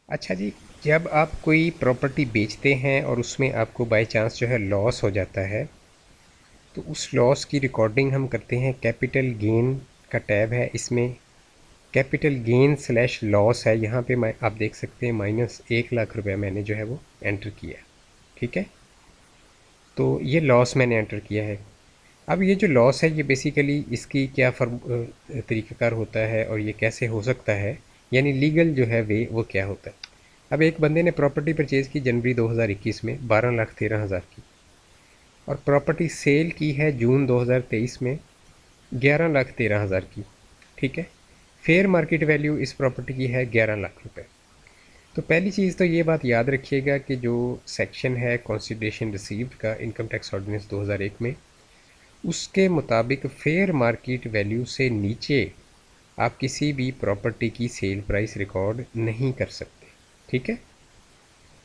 अच्छा जी, जब आप कोई प्रॉपर्टी बेचते हैं और उसमें आपको बाय चांस जो है लॉस हो जाता है, तो उस लॉस की रिकॉर्डिंग हम करते हैं। कैपिटल गेन का टैब है इसमें, कैपिटल गेन स्लैश लॉस है यहाँ पे। मैं आप देख सकते हैं -1 लाख रुपया मैंने जो है वो एंटर किया है। ठीक है, तो ये लॉस मैंने एंटर किया है। अब ये जो लॉस है ये बेसिकली इसकी क्या तरीक़ाकार होता है और ये कैसे हो सकता है, यानी लीगल जो है वे वो क्या होता है। अब एक बंदे ने प्रॉपर्टी परचेज़ की जनवरी 2021 में 12,13,000 की, और प्रॉपर्टी सेल की है जून 2023 में 11,13,000 की। ठीक है, फेयर मार्केट वैल्यू इस प्रॉपर्टी की है 11 लाख रुपए। तो पहली चीज़ तो ये बात याद रखिएगा कि जो सेक्शन है कंसीडरेशन रिसीव्ड का इनकम टैक्स ऑर्डिनेंस 2001 में, उसके मुताबिक फेयर मार्केट वैल्यू से नीचे आप किसी भी प्रॉपर्टी की सेल प्राइस रिकॉर्ड नहीं कर सकते। ठीक है,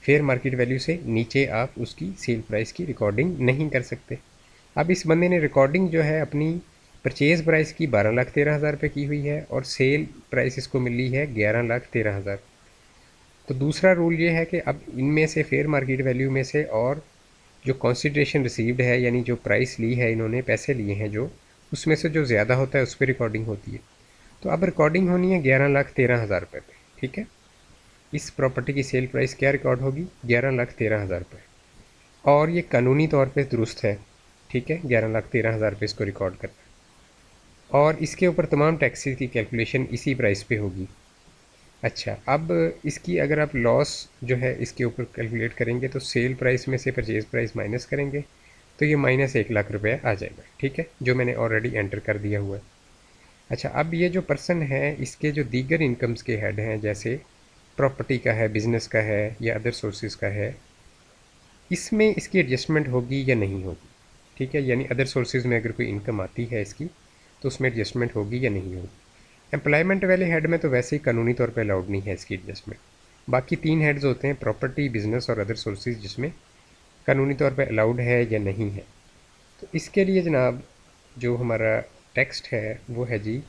फेयर मार्केट वैल्यू से नीचे आप उसकी सेल प्राइस की रिकॉर्डिंग नहीं कर सकते। अब इस बंदे ने रिकॉर्डिंग जो है अपनी परचेज़ प्राइस की 12,13,000 रुपये की हुई है और सेल प्राइस इसको मिली है 11,13,000। तो दूसरा रूल ये है कि अब इनमें से फेयर मार्केट वैल्यू में से और जो कंसिडरेशन रिसीव्ड है, यानी जो प्राइस ली है इन्होंने, पैसे लिए हैं जो, उसमें से जो ज़्यादा होता है उस पर रिकॉर्डिंग होती है। तो अब रिकॉर्डिंग होनी है 11,13,000 रुपये पे। ठीक है, इस प्रॉपर्टी की सेल प्राइस क्या रिकॉर्ड होगी? 11,13,000 रुपये, और ये कानूनी तौर पे दुरुस्त है। ठीक है, 11,13,000 रुपये इसको रिकॉर्ड करना, और इसके ऊपर तमाम टैक्सेस की कैलकुलेशन इसी प्राइस पे होगी। अच्छा, अब इसकी अगर आप लॉस जो है इसके ऊपर कैलकुलेट करेंगे तो सेल प्राइस में से परचेज़ प्राइस माइनस करेंगे तो ये -1 लाख रुपया आ जाएगा। ठीक है, जो मैंने ऑलरेडी एंटर कर दिया हुआ है। अच्छा, अब ये जो पर्सन है इसके जो दीगर इनकम्स के हेड हैं, जैसे प्रॉपर्टी का है, बिज़नेस का है या अदर सोर्सेज का है, इसमें इसकी एडजस्टमेंट होगी या नहीं होगी। ठीक है, यानी अदर सोर्सेज में अगर कोई इनकम आती है इसकी तो उसमें एडजस्टमेंट होगी या नहीं होगी। एम्प्लॉयमेंट वाले हेड में तो वैसे ही कानूनी तौर पे अलाउड नहीं है इसकी एडजस्टमेंट। बाकी 3 हेड्स होते हैं, प्रॉपर्टी, बिजनेस और अदर सोर्सेज, जिसमें कानूनी तौर पे अलाउड है या नहीं है। तो इसके लिए जनाब जो हमारा टेक्स्ट है वो है जी,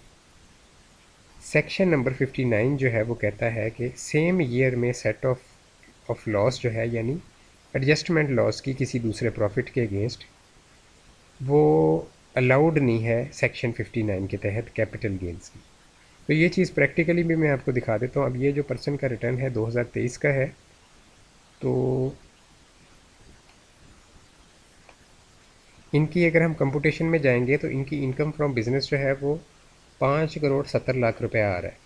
सेक्शन नंबर 59 जो है वो कहता है कि सेम ईयर में सेट ऑफ लॉस जो है, यानी एडजस्टमेंट लॉस की किसी दूसरे प्रॉफिट के अगेंस्ट, वो अलाउड नहीं है सेक्शन 59 के तहत कैपिटल गेंस की। तो ये चीज़ प्रैक्टिकली भी मैं आपको दिखा देता हूँ। अब ये जो पर्सन का रिटर्न है 2023 का है, तो इनकी अगर हम कंपुटेशन में जाएंगे तो इनकी इनकम फ्रॉम बिजनेस जो है वो 5,70,00,000 रुपया आ रहा है।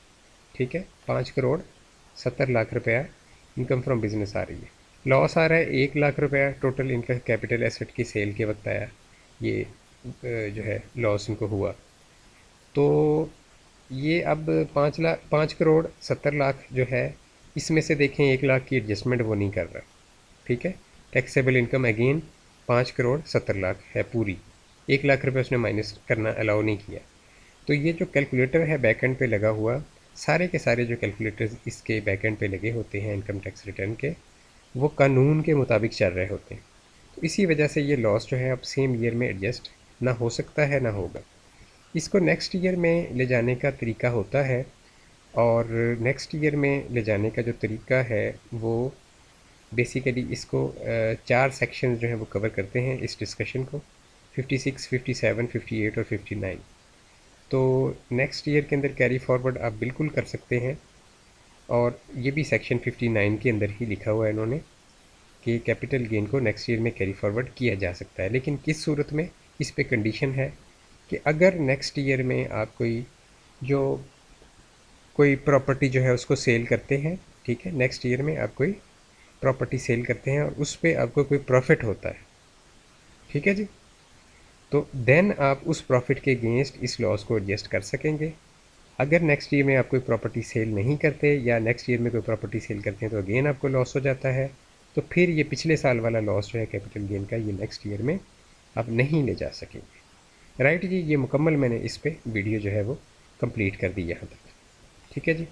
ठीक है, 5,70,00,000 रुपया इनकम फ्रॉम बिजनेस आ रही है। लॉस आ रहा है 1 लाख रुपया टोटल इनका कैपिटल एसेट की सेल के वक्त आया, ये जो है लॉस इनको हुआ। तो ये अब 5,70,00,000 जो है, इसमें से देखें 1 लाख की एडजस्टमेंट वो नहीं कर रहा। ठीक है, टैक्सेबल इनकम अगेन 5,70,00,000 है पूरी, 1 लाख रुपये उसने माइनस करना अलाउ नहीं किया। तो ये जो कैलकुलेटर है बैक एंड पे लगा हुआ, सारे के सारे जो कैलकुलेटर्स इसके बैक एंड पे लगे होते हैं इनकम टैक्स रिटर्न के, वो कानून के मुताबिक चल रहे होते हैं। तो इसी वजह से ये लॉस जो है अब सेम ईयर में एडजस्ट ना हो सकता है ना होगा। इसको नेक्स्ट ईयर में ले जाने का तरीका होता है, और नेक्स्ट ईयर में ले जाने का जो तरीका है वो बेसिकली इसको 4 सेक्शन जो हैं वो कवर करते हैं इस डिस्कशन को, 56, 57, 58 और 59। तो नेक्स्ट ईयर के अंदर कैरी फॉरवर्ड आप बिल्कुल कर सकते हैं, और ये भी सेक्शन 59 के अंदर ही लिखा हुआ है इन्होंने कि कैपिटल गेन को नेक्स्ट ईयर में कैरी फॉरवर्ड किया जा सकता है। लेकिन किस सूरत में, इस पे कंडीशन है कि अगर नेक्स्ट ईयर में आप कोई प्रॉपर्टी जो है उसको सेल करते हैं, ठीक है, नेक्स्ट ईयर में आप कोई प्रॉपर्टी सेल करते हैं और उस पर आपको कोई प्रॉफिट होता है, ठीक है जी, तो देन आप उस प्रॉफिट के अगेंस्ट इस लॉस को एडजस्ट कर सकेंगे। अगर नेक्स्ट ईयर में आप कोई प्रॉपर्टी सेल नहीं करते या नेक्स्ट ईयर में कोई प्रॉपर्टी सेल करते हैं तो अगेन आपको लॉस हो जाता है, तो फिर ये पिछले साल वाला लॉस जो है कैपिटल गेन का, ये नेक्स्ट ईयर में आप नहीं ले जा सकेंगे। राइट जी, ये मुकम्मल मैंने इस पर वीडियो जो है वो कंप्लीट कर दी यहाँ तक। ठीक है जी।